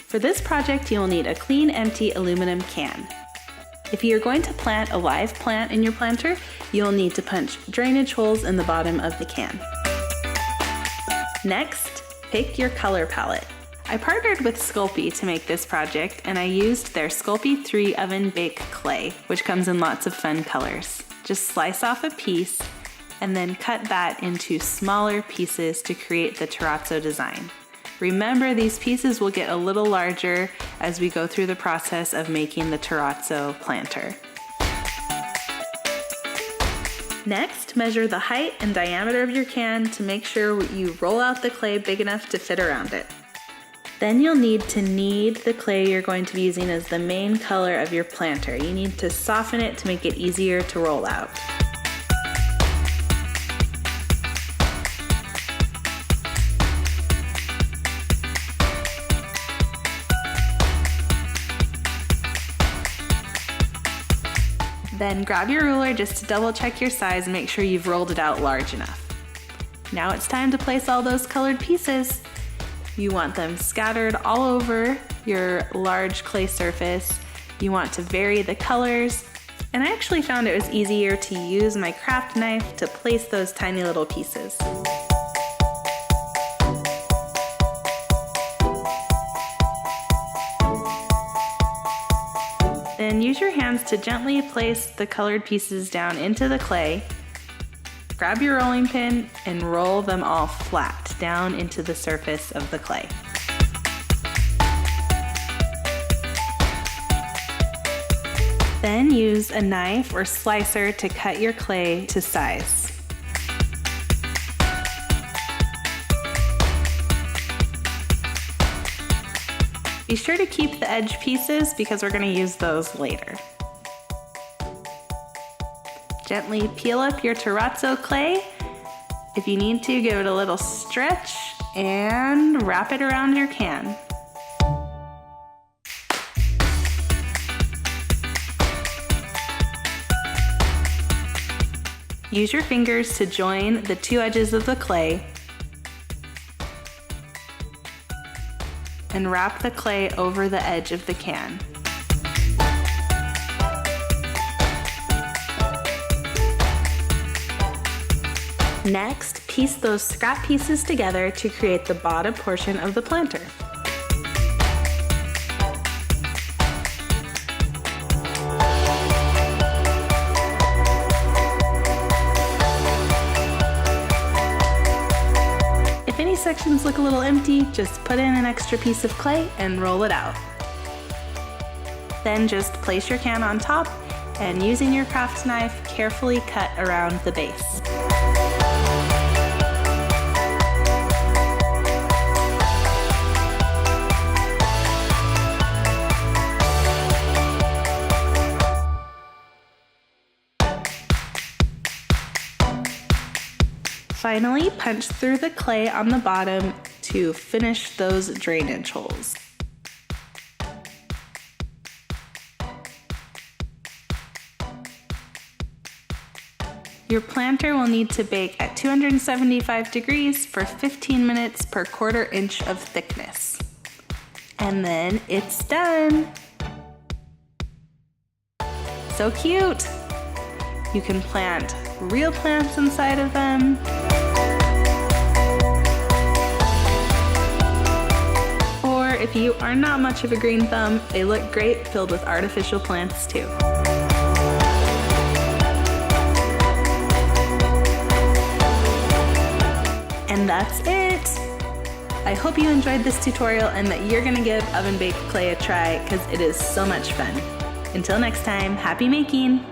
For this project, you'll need a clean, empty aluminum can. If you're going to plant a live plant in your planter, you'll need to punch drainage holes in the bottom of the can. Next, pick your color palette. I partnered with Sculpey to make this project, and I used their Sculpey 3 oven bake clay, which comes in lots of fun colors. Just slice off a piece and then cut that into smaller pieces to create the terrazzo design. Remember, these pieces will get a little larger as we go through the process of making the terrazzo planter. Next, measure the height and diameter of your can to make sure you roll out the clay big enough to fit around it. Then you'll need to knead the clay you're going to be using as the main color of your planter. You need to soften it to make it easier to roll out. Then grab your ruler just to double check your size and make sure you've rolled it out large enough. Now it's time to place all those colored pieces. You want them scattered all over your large clay surface. You want to vary the colors. And I actually found it was easier to use my craft knife to place those tiny little pieces. Then use your hands to gently place the colored pieces down into the clay. Grab your rolling pin and roll them all flat down into the surface of the clay. Then use a knife or slicer to cut your clay to size. Be sure to keep the edge pieces because we're going to use those later. Gently peel up your terrazzo clay. If you need to, give it a little stretch and wrap it around your can. Use your fingers to join the two edges of the clay and wrap the clay over the edge of the can. Next, piece those scrap pieces together to create the bottom portion of the planter. If any sections look a little empty, just put in an extra piece of clay and roll it out. Then just place your can on top and using your craft knife, carefully cut around the base. Finally, punch through the clay on the bottom to finish those drainage holes. Your planter will need to bake at 275 degrees for 15 minutes per 1/4 inch of thickness. And then it's done! So cute! You can plant real plants inside of them. Or if you are not much of a green thumb, they look great filled with artificial plants too. And that's it! I hope you enjoyed this tutorial and that you're gonna give oven baked clay a try because it is so much fun. Until next time, happy making!